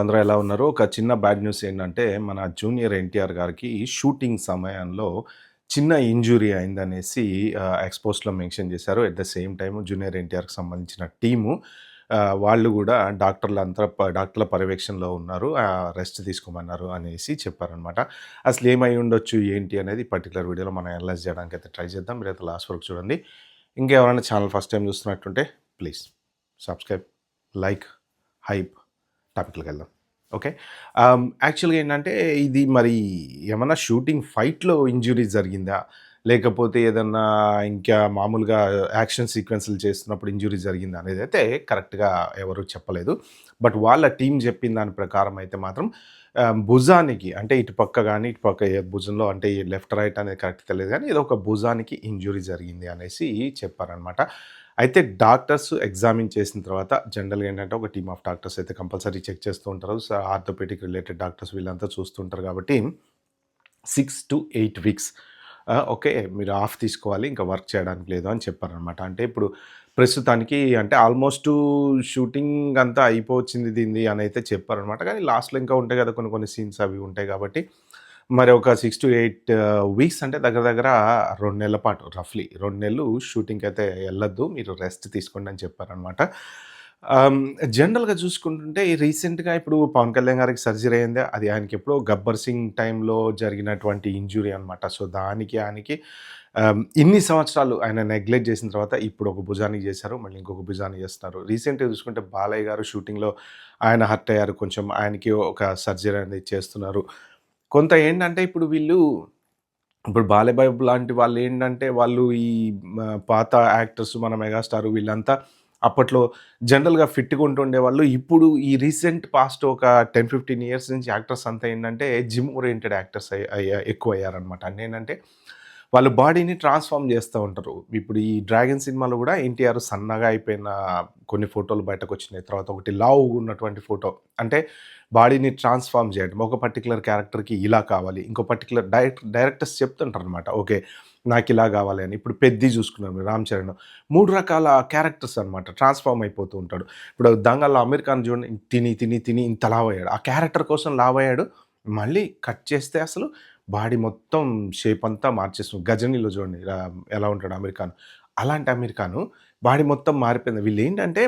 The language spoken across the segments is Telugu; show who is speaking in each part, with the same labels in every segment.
Speaker 1: అందరూ ఎలా ఉన్నారు? ఒక చిన్న బ్యాడ్ న్యూస్ ఏంటంటే, మన జూనియర్ ఎన్టీఆర్ గారికి షూటింగ్ సమయంలో చిన్న ఇంజ్యూరీ అయిందనేసి ఎక్స్‌పోస్ట్‌లో మెన్షన్ చేశారు. At the same time junior ఎన్టీఆర్‌కి సంబంధించిన టీము వాళ్ళు గూడా డాక్టర్ల పర్యవేక్షణలో ఉన్నారు. రెస్ట్ తీసుకోమన్నారు అనేసి చెప్పారనమాట. అసలు ఏమై ఉండొచ్చు, ఏంటి అనేది పర్టిక్యులర్ వీడియోలో మనం అనలైజ్ చేయడానికైతే ట్రై చేద్దాం. మీరైతే లాస్ట్ వరకు చూడండి. ఇంకెవరైనా ఛానల్ ఫస్ట్ టైమ్ చూస్తున్నట్టుంటే ప్లీజ్ సబ్స్క్రైబ్, లైక్, హైప్. టాపిక్‌లోకెళ్దాం. ఓకే. యాక్చువల్‌గా ఏంటంటే ఇది మరి ఏమన్నా షూటింగ్ ఫైట్‌లో ఇంజ్యూరీ జరిగిందా? లేకపోతే ఏదన్నా ఇంకా మామూలుగా యాక్షన్ సీక్వెన్స్‌లు చేస్తున్నప్పుడు ఇంజ్యూరీ జరిగిందా అనేదైతే కరెక్ట్‌గా ఎవరు చెప్పలేదు. బట్ వాళ్ళ టీమ్ చెప్పిన దాని ప్రకారం అయితే మాత్రం భుజానికి అంటే ఇటు పక్క గాని, ఇటు పక్క భుజంలో అంటే ఈ లెఫ్ట్, రైట్ అనేది కరెక్ట్ తెలీదు గానీ ఏదో ఒక భుజానికి ఇంజ్యూరీ జరిగింది అనేసి చెప్పారనమాట. అయితే డాక్టర్స్ ఎగ్జామిన్ చేసిన తర్వాత జనరల్‌గా ఏంటంటే ఒక టీమ్ ఆఫ్ డాక్టర్స్ అయితే కంపల్సరీ చెక్ చేస్తూ ఉంటారు. ఆర్థోపెడిక్ రిలేటెడ్ డాక్టర్స్ వీళ్ళంతా చూస్తుంటారు కాబట్టి 6-8 వీక్స్ ఓకే. మీరు ఆఫ్ తీసుకోవాలి. ఇంకా వర్క్ చేయడానికి లేదు అని చెప్పారనమాట. అంటే ఇప్పుడు ప్రస్తుతానికి అంటే ఆల్మోస్టు షూటింగ్ అంతా అయిపోవచ్చింది దీనిది అనైతే చెప్పారనమాట. కానీ లాస్ట్‌లో ఇంకా ఉంటాయి కదా! కొన్ని కొన్ని సీన్స్ అవి ఉంటాయి కాబట్టి మరి ఒక 6-8 వీక్స్ అంటే దగ్గర దగ్గర 2 నెలల పాటు రఫ్‌లీ 2 నెలలు షూటింగ్‌కైతే ఎళ్ళొద్దు. మీరు రెస్ట్ తీసుకోండి అని చెప్పారనమాట. ఆహ్, జనరల్‌గా చూసుకుంటుంటే ఈ రీసెంట్‌గా ఇప్పుడు 'పవన్ కళ్యాణ్' గారికి సర్జరీ అయింది. అది ఆయనకెప్పుడో 'గబ్బర్ సింగ్' టైంలో జరిగినటువంటి ఇంజ్యూరీ అనమాట. సో, దానికి ఆయనకి ఇన్ని సంవత్సరాలు ఆయన నెగ్లెక్ట్ చేసిన తర్వాత ఇప్పుడు ఒక భుజానికి చేశారు. మళ్ళీ ఇంకొక భుజానికి చేస్తున్నారు. రీసెంట్‌గా చూసుకుంటే బాలయ్య గారు షూటింగ్‌లో ఆయన హర్ట్ అయ్యారు. కొంచెం ఆయనకి ఒక సర్జరీ అనేది చేస్తున్నారు. కొంత ఏంటంటే ఇప్పుడు 'బాలయ్య బాబు' లాంటి వాళ్ళేంటంటే వాళ్ళు ఈ పాత యాక్టర్స్ మన 'మెగాస్టార్' వీళ్ళంతా అప్పట్లో జనరల్‌గా ఫిట్‌గా ఉంటుండేవాళ్ళు. ఇప్పుడు ఈ రీసెంట్ పాస్ట్ ఒక 10, 15 ఇయర్స్ నుంచి యాక్టర్స్ అంతా ఏంటంటే జిమ్ ఓరియెంటెడ్ యాక్టర్స్ ఎక్కువయ్యారనమాట. అంటే ఏంటంటే వాళ్ళు బాడీని ట్రాన్స్‌ఫార్మ్ చేస్తా ఉంటారు. ఇప్పుడు ఈ 'డ్రాగన్' సినిమాలో గూడా ఎన్టీఆర్ సన్నగా అయిపోయిన కొన్ని ఫోటోలు బయటకొచ్చినాయి. తర్వాత ఒకటి లావుగా ఉన్నటువంటి ఫోటో. అంటే బాడీని ట్రాన్స్‌ఫార్మ్ చేయడం. ఒక పర్టిక్యులర్ క్యారెక్టర్‌కి ఇలా కావాలి. ఇంకో పర్టిక్యులర్ డైరెక్టర్స్ చెప్తుంటారనమాట. ఓకే. నాకిలా గావాలి అని. ఇప్పుడు 'పెద్ది' చూసుకున్నాం మీరు 'రామ్ చరణ్.' 3 రకాల క్యారెక్టర్స్ అనమాట. ట్రాన్స్‌ఫార్మ్ అయిపోతూ ఉంటాడు. ఇప్పుడు 'దంగల్‌లో' అమీర్ ఖాన్ చూడండి తిని, తిని, తిని ఇంత లావయ్యాడు. ఆ క్యారెక్టర్ కోసం లావయ్యాడు. మళ్ళీ కట్ చేస్తే అసలు బాడీ మొత్తం షేప్ అంతా మార్చేస్తుంది. 'గజనీలో' చూడండి ఎలా ఉంటాడు అమీర్ ఖాన్. అలాంటి అమీర్ ఖాను బాడీ మొత్తం మారిపోయింది. వీళ్ళేంటంటే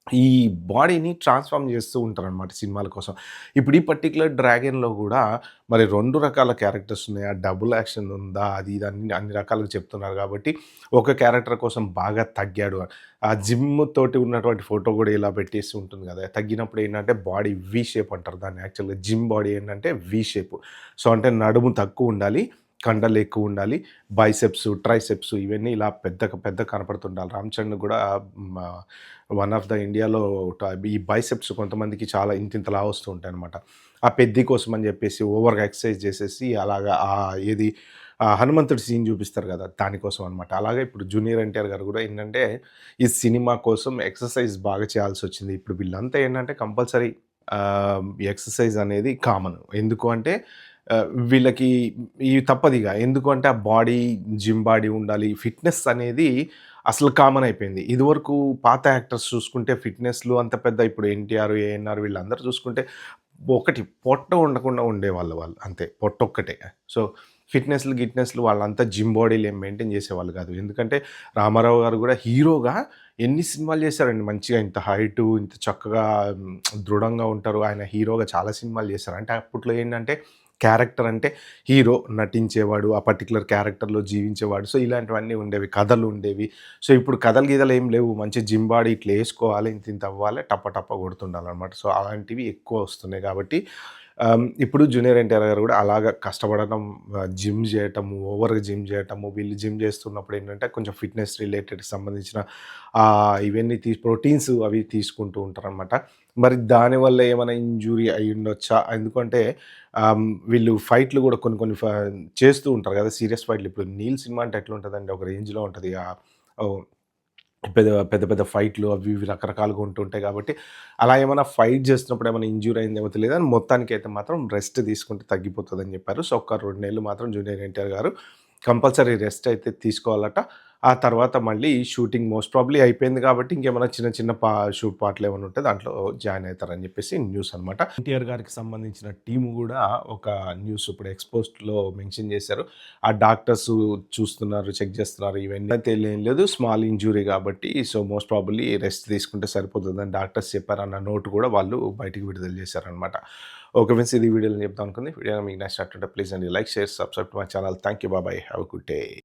Speaker 1: ఈ బాడీని ట్రాన్స్‌ఫార్మ్ చేస్తూ ఉంటారనమాట సినిమాల కోసం. ఇప్పుడు ఈ పర్టిక్యులర్ 'డ్రాగన్‌లో' గూడా మరి 2 రకాల క్యారెక్టర్స్ ఉన్నాయా? డబుల్ యాక్షన్ ఉందా? అది ఇది అన్ని రకాలుగా చెప్తున్నారు కాబట్టి, ఒక క్యారెక్టర్ కోసం బాగా తగ్గాడు. ఆ జిమ్ తోటి ఉన్నటువంటి ఫోటో గూడా ఇలా పెట్టేసి ఉంటుంది గదా! తగ్గినప్పుడు ఏంటంటే బాడీ వి షేప్ అంటారు దాన్ని యాక్చువల్‌గా జిమ్ బాడీ ఏంటంటే వి షేప్. సో, అంటే నడుము తక్కువుండాలి. కండలు ఎక్కువుండాలి. బైసెప్స్, ట్రైసెప్స్ ఇవన్నీ ఇలా పెద్ద కనపడుతుండాలి. 'రామ్ చరణ్' గూడా మ వన్ ఆఫ్ ద ఇండియాలో ఈ బైసెప్స్ కొంతమందికి చాలా ఇంతింత లావు వస్తూ ఉంటాయనమాట. ఆ పెద్ది కోసం అని జెప్పేసి ఓవర్‌గా ఎక్సర్సైజ్ చేసేసి అలాగా ఏది హనుమంతుడి సీన్ చూపిస్తారు గదా! దానికోసం అనమాట. అలాగే ఇప్పుడు జూనియర్ ఎన్టీఆర్ గారు గూడా ఏంటంటే, ఈ సినిమా కోసం ఎక్సర్సైజ్ బాగా చేయాల్సొచ్చింది. ఇప్పుడు వీళ్ళంతా ఏంటంటే కంపల్సరీ ఎక్సర్సైజ్ అనేది కామన్. ఎందుకు అంటే వీళ్ళకి ఇవి తప్పదిగ. ఎందుకు అంటే ఆ బాడీ, జిమ్ బాడీ ఉండాలి. ఫిట్‌నెస్ అనేది అసలు కామన్ అయిపోయింది. ఇదివరకు పాత యాక్టర్స్ చూసుకుంటే ఫిట్‌నెస్‌లు అంత పెద్ద ఇప్పుడు 'ఎన్టీఆర్', 'ఏఎన్నార్' వీళ్ళందరూ చూసుకుంటే ఒకటి పొట్ట ఉండకుండా ఉండేవాళ్ళు వాళ్ళు అంతే. పొట్టొక్కటే. సో, గిట్నెస్‌లు వాళ్ళంతా జిమ్ బాడీలు ఏం మెయింటైన్ చేసేవాళ్ళు కాదు. ఎందుకంటే రామారావు గారు కూడా హీరోగా ఎన్ని సినిమాలు చేశారండి మంచిగా ఇంత హైటు, ఇంత చక్కగా దృఢంగా ఉంటారు. ఆయన హీరోగా చాలా సినిమాలు చేశారు. అంటే అప్పట్లో ఏంటంటే క్యారెక్టర్ అంటే హీరో నటించేవాడు. ఆ పర్టిక్యులర్ క్యారెక్టర్‌లో జీవించేవాడు. సో, ఇలాంటివన్నీ ఉండేవి. కథలుండేవి. సో, ఇప్పుడు కథలు గిథలు ఏం లేవు. మంచి జిమ్ బాడీ ఇట్లా ఏసుకోవాలి, ఇంతింత అవ్వాలి, టప టప కొడుతుండాలనమాట. సో, అలాంటివి ఎక్కువ వస్తున్నాయి కాబట్టి ఇప్పుడు జూనియర్ ఎన్టీఆర్ గారు కూడా అలాగా కష్టపడడం, జిమ్ జేయటము, ఓవర్‌గా జిమ్ జేయటము, వీళ్ళు జిమ్ చేస్తున్నప్పుడు ఏంటంటే కొంచెం ఫిట్‌నెస్ రిలేటెడ్ సంబంధించిన ఇవన్నీ ప్రోటీన్స్ అవి తీసుకుంటూ ఉంటారనమాట. మరి దానివల్ల ఏమైనా ఇంజ్యూరీ అయ్యుండొచ్చా? ఎందుకంటే వీళ్ళు ఫైట్‌లు గూడా కొన్ని కొన్ని చేస్తూ ఉంటారు గదా! సీరియస్ ఫైట్‌లు. ఇప్పుడు 'నీల్' సినిమా అంటే ఎట్లుంటదండి ఒక రేంజ్‌లో ఉంటది. ఓహ్! పెద్ద ఫైట్‌లు అవి ఇవి రకరకాలుగా ఉంటుంటాయి గాబట్టి, అలా ఏమన్నా ఫైట్ చేస్తున్నప్పుడు ఏమైనా ఇంజ్యూర్ అయిందేమో తెలీదు గానీ, మొత్తానికైతే మాత్రం రెస్ట్ తీసుకుంటే తగ్గిపోతదని జెప్పారు. సో, ఒక 2 నెలలు మాత్రం జూనియర్ ఎన్టీఆర్ గారు కంపల్సరీ రెస్ట్ అయితే తీసుకోవాలట. ఆ తర్వాత మళ్ళీ షూటింగ్ మోస్ట్ ప్రాబబ్లీ అయిపోయింది కాబట్టి ఇంకేమైనా చిన్న చిన్న షూట్ పార్ట్‌లేమన్నా ఉంటే దాంట్లో జాయిన్ అయితారని జెప్పేసి న్యూస్ అనమాట. ఎన్టీఆర్ గారికి సంబంధించిన టీమ్ గూడా ఒక న్యూస్ ఇప్పుడు ఎక్స్‌పోస్ట్‌లో మెన్షన్ జేశారు. ఆ డాక్టర్స్ చూస్తున్నారు, చెక్ జేస్తున్నారు ఇవన్నీ అయితే ఏం లేదు. స్మాల్ ఇంజ్యూరీ గాబట్టి సో మోస్ట్ ప్రాబబ్లీ రెస్ట్ తీసుకుంటే సరిపోతదని డాక్టర్స్ చెప్పారన్న నోట్ గూడా వాళ్ళు బయటికి విడుదల జేశారనమాట. ఓకే ఫ్రెండ్స్, ఇది వీడియోలో చెప్దాం అనుకుంది. వీడియో మీకు నచ్చినట్టుంటే ప్లీజ్ అండి like, share, subscribe to my channel. Thank you. Bye. Have a good day.